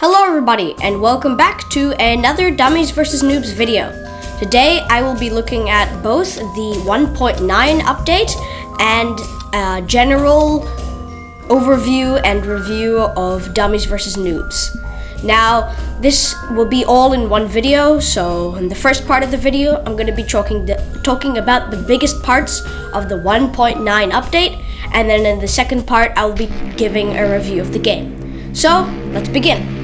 Hello everybody, and welcome back to another Dummies Vs Noobs video. Today I will be looking at both the 1.9 update and a general overview and review of Dummies Vs Noobs. Now, this will be all in one video, so in the first part of the video I'm going to be talking about the biggest parts of the 1.9 update, and then in the second part I will be giving a review of the game. So, let's begin.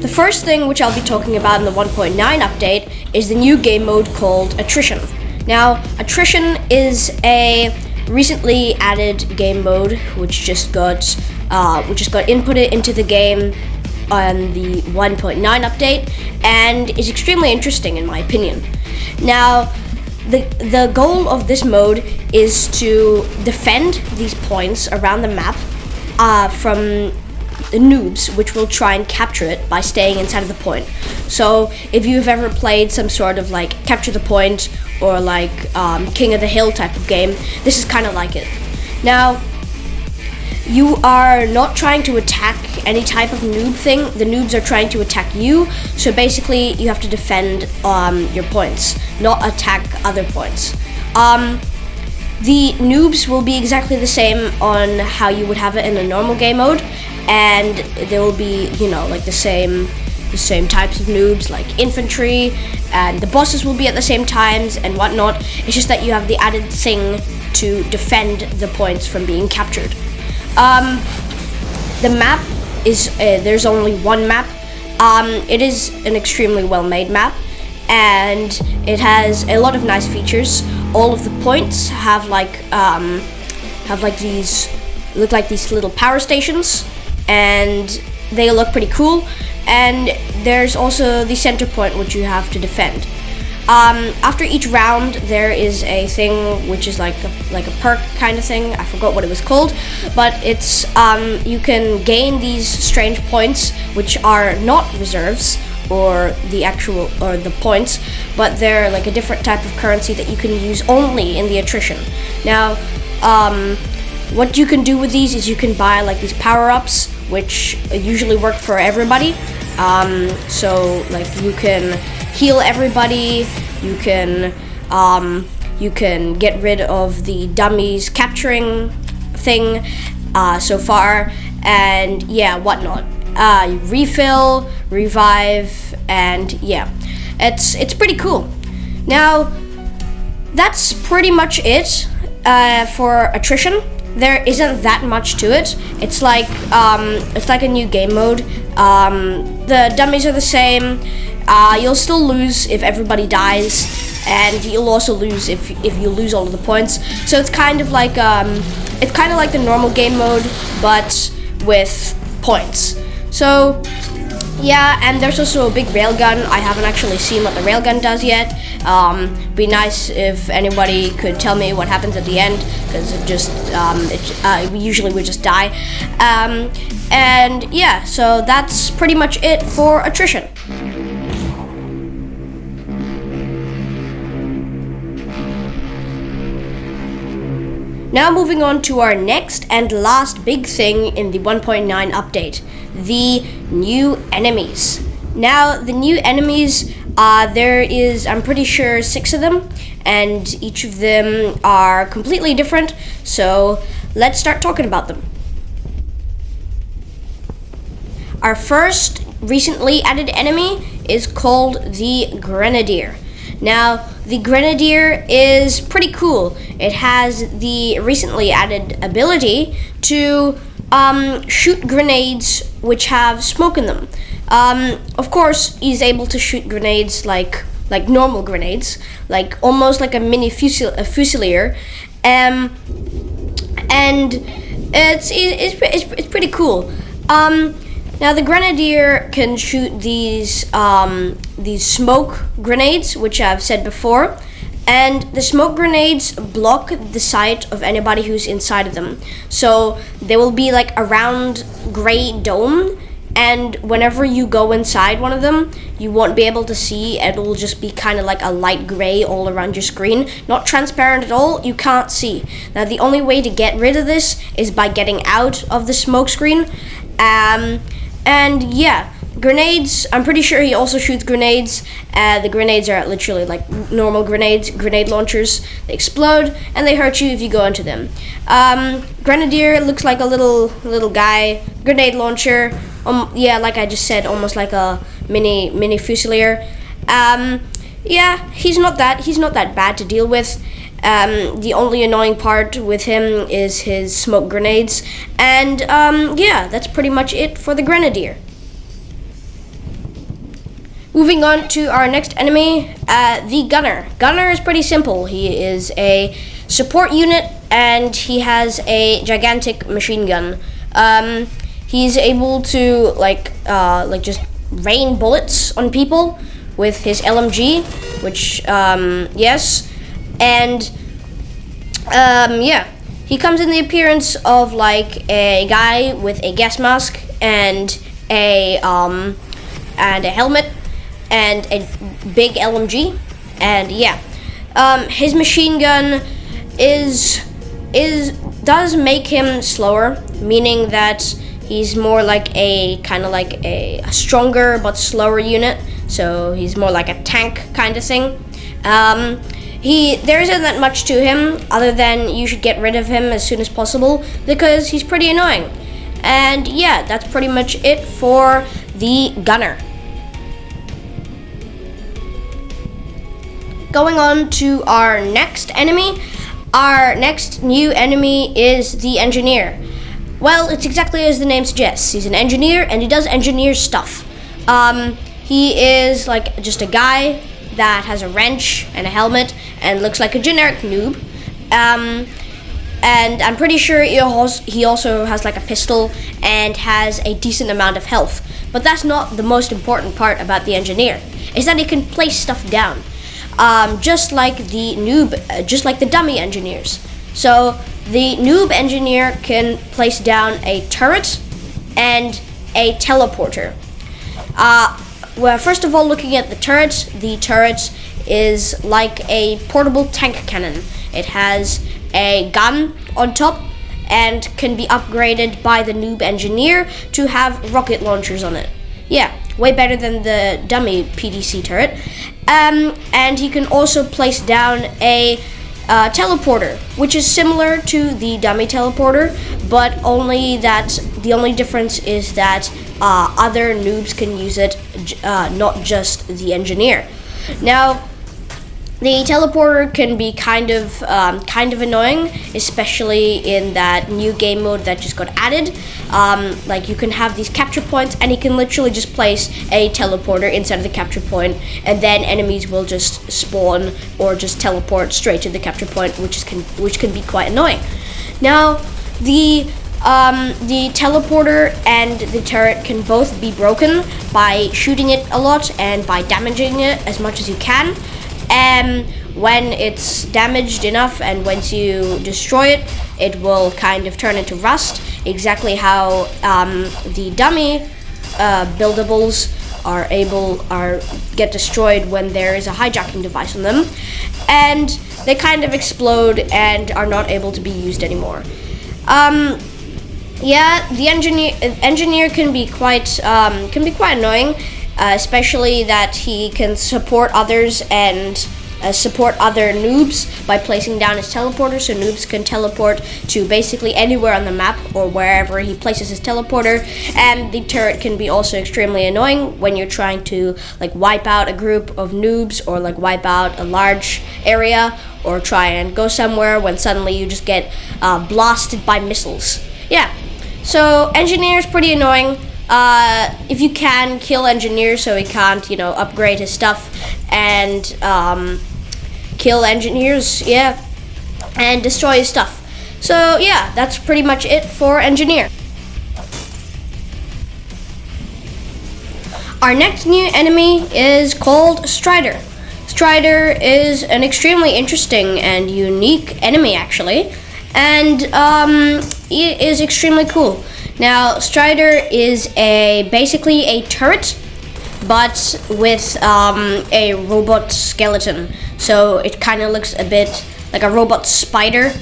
The first thing which I'll be talking about in the 1.9 update is the new game mode called Attrition. Now, Attrition is a recently added game mode which just got inputted into the game on the 1.9 update and is extremely interesting in my opinion. Now, the goal of this mode is to defend these points around the map from the noobs, which will try and capture it by staying inside of the point. So if you've ever played some sort of like capture the point or like King of the Hill type of game, this is kind of like it. Now, you are not trying to attack any type of noob thing. The noobs are trying to attack you. So basically you have to defend your points, not attack other points. The noobs will be exactly the same on how you would have it in a normal game mode, and there will be, like the same types of noobs, like infantry, and the bosses will be at the same times and whatnot. It's just that you have the added thing to defend the points from being captured. The map is there's only one map. It is an extremely well-made map, and it has a lot of nice features. All of the points have these little power stations, and they look pretty cool. And there's also the center point which you have to defend. After each round there is a thing which is like a perk kind of thing. I forgot what it was called, but it's you can gain these strange points which are not reserves or the points, but they're like a different type of currency that you can use only in the attrition. Now, what you can do with these is you can buy like these power-ups, which usually work for everybody. So like you can heal everybody, you can get rid of the dummies capturing thing so far, and yeah, whatnot. Refill, revive, and yeah, it's pretty cool. Now, that's pretty much it for attrition. There isn't that much to it. It's like a new game mode. The dummies are the same. You'll still lose if everybody dies, and you'll also lose if you lose all of the points. So it's kind of like the normal game mode, but with points. So yeah, and there's also a big railgun. I haven't actually seen what the railgun does yet. Be nice if anybody could tell me what happens at the end, because usually we just die. And yeah, so that's pretty much it for attrition. Now moving on to our next and last big thing in the 1.9 update, the new enemies. Now, the new enemies, there is, I'm pretty sure, 6 of them, and each of them are completely different, so let's start talking about them. Our first recently added enemy is called the Grenadier. Now, the Grenadier is pretty cool. It has the recently added ability to shoot grenades which have smoke in them. Of course, he's able to shoot grenades like normal grenades, like almost like a mini fusilier, and it's pretty cool. Now, the Grenadier can shoot these smoke grenades, which I've said before, and the smoke grenades block the sight of anybody who's inside of them. So there will be like a round gray dome and whenever you go inside one of them, you won't be able to see. It will just be kind of like a light gray all around your screen, not transparent at all. You can't see. Now the only way to get rid of this is by getting out of the smoke screen. And yeah, grenades, I'm pretty sure he also shoots grenades. The grenades are literally like normal grenades, grenade launchers. They explode and they hurt you if you go into them. Grenadier looks like a little guy. Grenade launcher, yeah, like I just said, almost like a mini Fusilier. Yeah, he's not that bad to deal with. The only annoying part with him is his smoke grenades. And yeah, that's pretty much it for the Grenadier. Moving on to our next enemy, the Gunner. Gunner is pretty simple. He is a support unit and he has a gigantic machine gun. He's able to like just rain bullets on people with his LMG, which yes, and yeah, he comes in the appearance of like a guy with a gas mask and a helmet and a big LMG, and yeah, his machine gun does make him slower, meaning that he's more like a kind of like a stronger but slower unit. So he's more like a tank kind of thing. There isn't that much to him other than you should get rid of him as soon as possible because he's pretty annoying. And yeah, that's pretty much it for the Gunner. Going on to our next enemy. Our next new enemy is the Engineer. Well, it's exactly as the name suggests. He's an engineer and he does engineer stuff. He is like just a guy that has a wrench and a helmet and looks like a generic noob. And I'm pretty sure he also has like a pistol and has a decent amount of health. But that's not the most important part about the Engineer, is that he can place stuff down. Just like the noob, just like the dummy engineers. So the noob engineer can place down a turret and a teleporter. Well, first of all, looking at the turret is like a portable tank cannon. It has a gun on top and can be upgraded by the noob engineer to have rocket launchers on it. Yeah, way better than the dummy PDC turret. And he can also place down a teleporter, which is similar to the dummy teleporter, but the only difference is that other noobs can use it, not just the engineer. Now, the teleporter can be kind of annoying, especially in that new game mode that just got added. Like you can have these capture points, and you can literally just place a teleporter inside of the capture point, and then enemies will just spawn or just teleport straight to the capture point, which can be quite annoying. Now, the teleporter and the turret can both be broken by shooting it a lot and by damaging it as much as you can. When it's damaged enough and once you destroy it, it will kind of turn into rust, exactly how the dummy buildables get destroyed when there is a hijacking device on them, and they kind of explode and are not able to be used anymore. Yeah, the engineer can be quite annoying. Especially that he can support others and support other noobs by placing down his teleporter, so noobs can teleport to basically anywhere on the map or wherever he places his teleporter. And the turret can be also extremely annoying when you're trying to like wipe out a group of noobs or like wipe out a large area or try and go somewhere when suddenly you just get blasted by missiles. Yeah, so engineer is pretty annoying. If you can, kill engineer so he can't, upgrade his stuff, and kill engineers, yeah, and destroy his stuff. So yeah, that's pretty much it for engineer. Our next new enemy is called Strider. Strider is an extremely interesting and unique enemy actually, and it is extremely cool. Now, Strider is basically a turret, but with a robot skeleton. So it kind of looks a bit like a robot spider,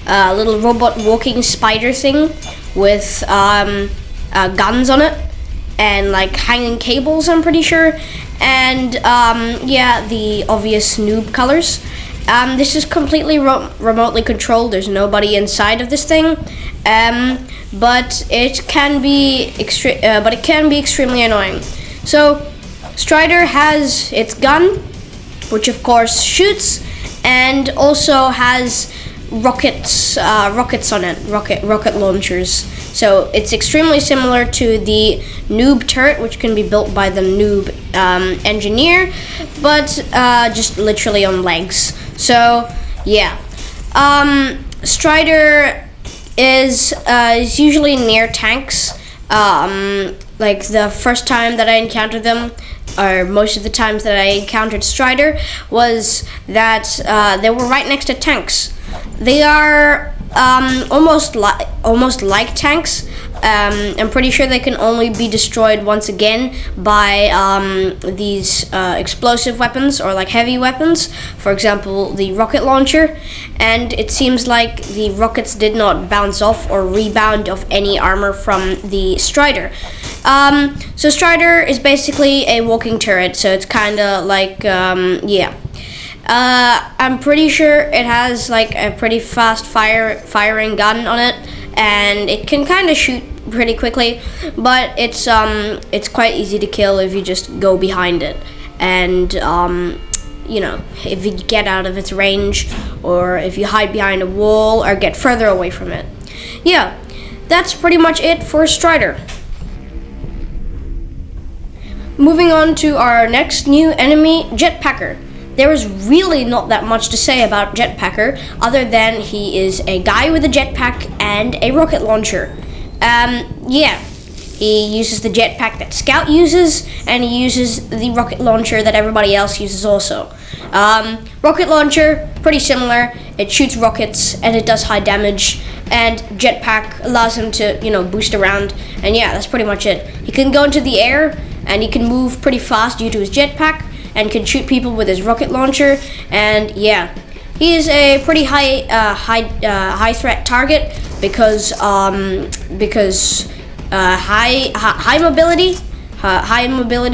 a little robot walking spider thing with guns on it and like hanging cables, I'm pretty sure. And yeah, the obvious noob colors. This is completely remotely controlled. There's nobody inside of this thing, but it can be extremely annoying. So Strider has its gun, which of course shoots, and also has rockets on it, rocket launchers. So it's extremely similar to the noob turret, which can be built by the noob engineer, but just literally on legs. So yeah, Strider is usually near tanks. Like the first time that I encountered them, or most of the times that I encountered Strider, was that they were right next to tanks. They are almost like tanks. I'm pretty sure they can only be destroyed once again by these explosive weapons or like heavy weapons. For example, the rocket launcher. And it seems like the rockets did not bounce off or rebound off any armor from the Strider. So Strider is basically a walking turret. So it's kind of like yeah. I'm pretty sure it has like a pretty fast firing gun on it, and it can kind of shoot pretty quickly, but it's quite easy to kill if you just go behind it, and you know, if you get out of its range, or if you hide behind a wall or get further away from it. Yeah, that's pretty much it for Strider. Moving on to our next new enemy, Jetpacker. There is really not that much to say about Jetpacker, other than he is a guy with a jetpack and a rocket launcher. Yeah, he uses the jetpack that Scout uses, and he uses the rocket launcher that everybody else uses also. Rocket launcher, pretty similar. It shoots rockets and it does high damage, and jetpack allows him to, you know, boost around. And yeah, that's pretty much it. He can go into the air, and he can move pretty fast due to his jetpack, and can shoot people with his rocket launcher. And yeah, he is a pretty high threat target because high mobility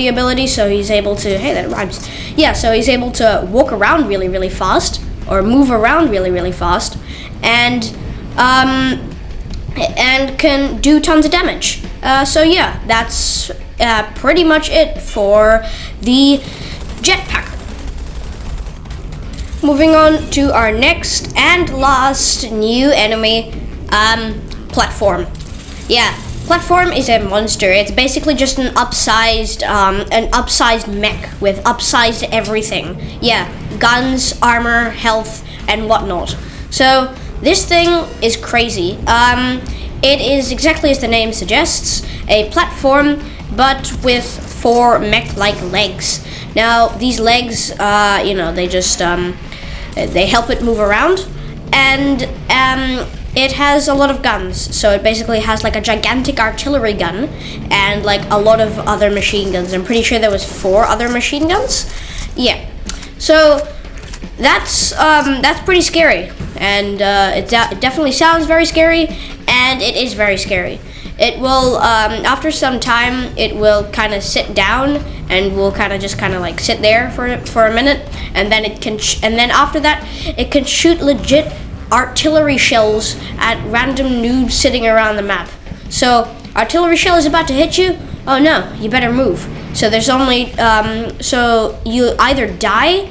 ability. So he's able to, hey, that rhymes. Yeah, so he's able to walk around really fast, or move around really fast, and can do tons of damage. So yeah, that's pretty much it for the Jetpacker. Moving on to our next and last new enemy, Platform. Yeah, Platform is a monster. It's basically just an upsized mech with upsized everything. Yeah, guns, armor, health, and whatnot. So this thing is crazy. It is exactly as the name suggests, a platform, but with 4 mech-like legs. Now, these legs, you know, they just, they help it move around, and it has a lot of guns. So it basically has like a gigantic artillery gun and like a lot of other machine guns. I'm pretty sure there was 4 other machine guns. Yeah, so that's pretty scary, and it definitely sounds very scary, and it is very scary. It will, after some time, it will kind of sit down and will kind of like sit there for a minute, and then and then after that, it can shoot legit artillery shells at random noobs sitting around the map. So artillery shell is about to hit you. Oh no, you better move. So there's only so you either die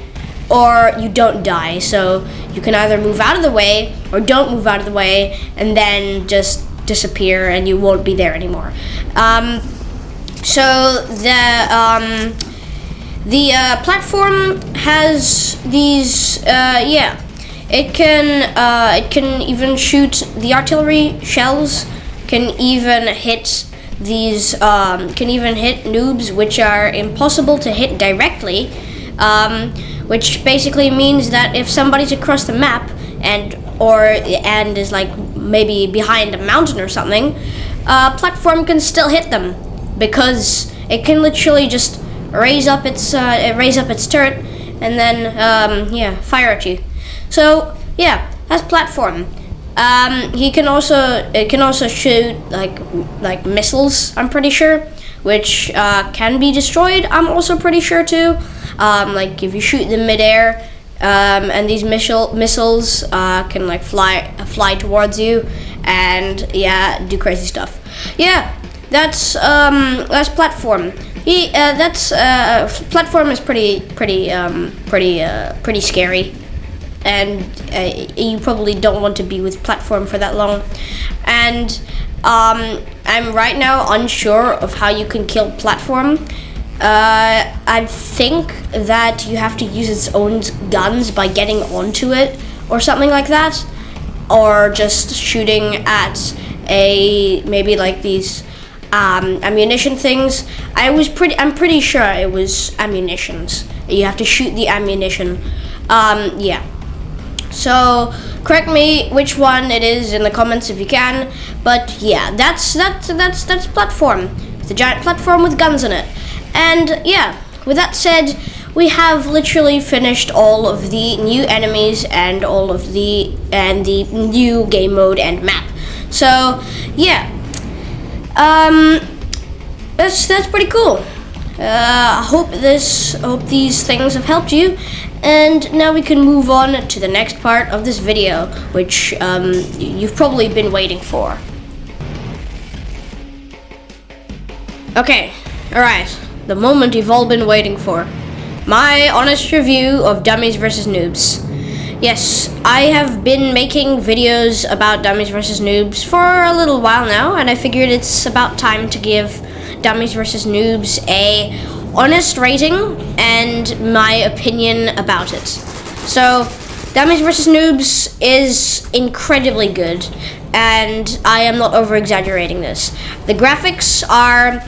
or you don't die. So you can either move out of the way or don't move out of the way, and then just disappear and you won't be there anymore. So the platform has these yeah, it can even shoot the artillery shells, can even hit these can even hit noobs, which are impossible to hit directly, which basically means that if somebody's across the map and is like maybe behind a mountain or something, platform can still hit them because it can literally just raise up its turret and then fire at you. So yeah, that's platform. It can also shoot like missiles, I'm pretty sure, which can be destroyed. I'm also pretty sure too. Like if you shoot them midair, and these missiles can like fly towards you, and yeah, do crazy stuff. Yeah, that's platform. Platform is pretty scary, and you probably don't want to be with platform for that long. And I'm right now unsure of how you can kill platform. I think that you have to use its own guns by getting onto it or something like that, or just shooting at maybe like these ammunition things. I'm pretty sure it was ammunitions. You have to shoot the ammunition. Yeah. So correct me which one it is in the comments if you can. But yeah, that's platform. It's a giant platform with guns in it. And yeah, with that said, we have literally finished all of the new enemies and all of the new game mode and map. So yeah, that's pretty cool. I hope these things have helped you. And now we can move on to the next part of this video, which you've probably been waiting for. Okay, alright. The moment you've all been waiting for. My honest review of Dummies Vs Noobs. Yes, I have been making videos about Dummies Vs Noobs for a little while now, and I figured it's about time to give Dummies Vs Noobs a honest rating and my opinion about it. So, Dummies vs Noobs is incredibly good, and I am not over-exaggerating this. The graphics are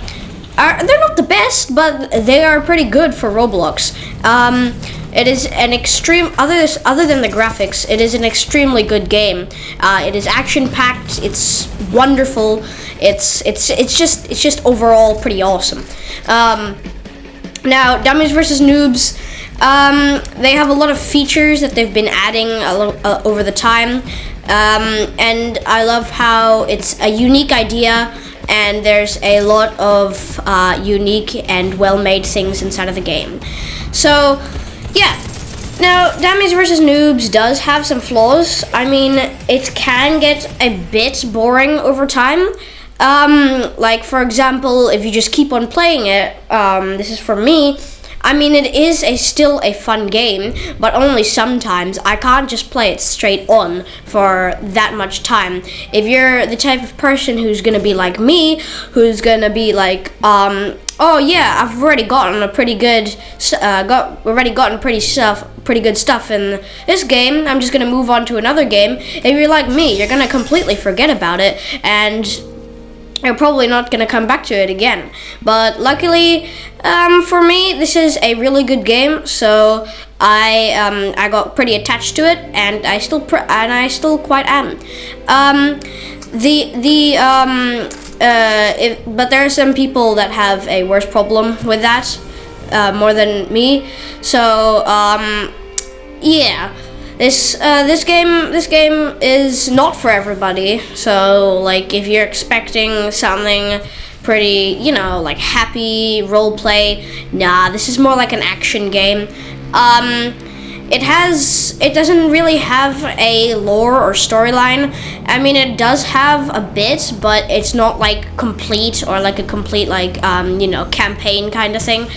they're not the best, but they are pretty good for Roblox. It is an extreme, other than the graphics, it is an extremely good game. It is action-packed, it's wonderful, it's just overall pretty awesome. Now, Dummies vs Noobs, they have a lot of features that they've been adding over the time, and I love how it's a unique idea, and there's a lot of unique and well-made things inside of the game. So, yeah. Now, Dummies vs Noobs does have some flaws. I mean, it can get a bit boring over time. Like, for example, if you just keep on playing it, this is for me, I mean, it is still a fun game, but only sometimes. I can't just play it straight on for that much time. If you're the type of person who's gonna be like me, who's gonna be like, oh yeah, I've already gotten pretty good stuff in this game, I'm just gonna move on to another game. If you're like me, you're gonna completely forget about it, and you're probably not gonna come back to it again. But luckily, for me, this is a really good game. So I got pretty attached to it, and I still quite am. But there are some people that have a worse problem with that, more than me. So yeah. This game is not for everybody. So like if you're expecting something pretty, like happy role play, nah, this is more like an action game. It doesn't really have a lore or storyline. I mean, it does have a bit, but it's not like complete or like a complete campaign kind of thing.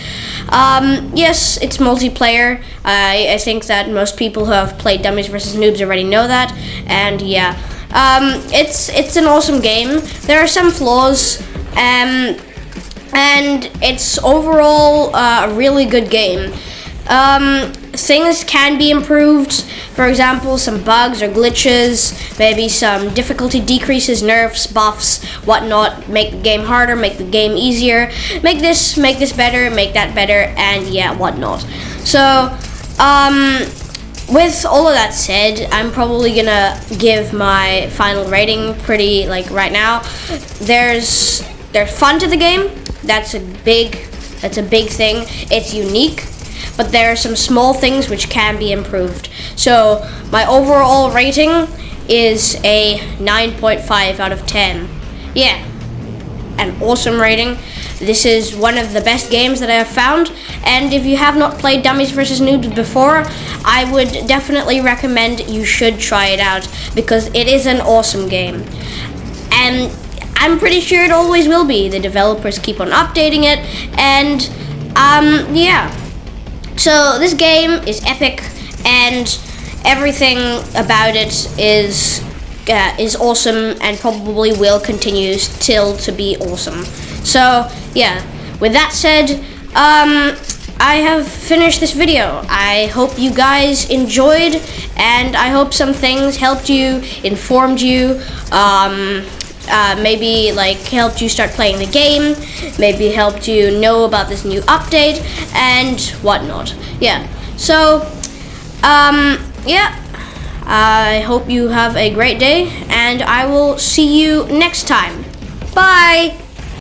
Yes, it's multiplayer. I think that most people who have played Dummies vs Noobs already know that, and yeah, it's an awesome game. There are some flaws, and it's overall a really good game. Things can be improved. For example, some bugs or glitches, maybe some difficulty decreases, nerfs, buffs, whatnot. Make the game harder, make the game easier, make this better, make that better, and yeah, whatnot. So, with all of that said, I'm probably gonna give my final rating pretty like right now. There's fun to the game. That's a big thing. It's unique, but there are some small things which can be improved. So my overall rating is a 9.5 out of 10. Yeah, an awesome rating. This is one of the best games that I have found, and if you have not played Dummies Vs Noobs before, I would definitely recommend you should try it out, because it is an awesome game. And I'm pretty sure it always will be. The developers keep on updating it, and yeah. So this game is epic, and everything about it is awesome, and probably will continue still to be awesome. So yeah, with that said, I have finished this video. I hope you guys enjoyed, and I hope some things helped you, informed you, maybe like helped you start playing the game, maybe helped you know about this new update and whatnot. Yeah, so yeah, I hope you have a great day, and I will see you next time. Bye.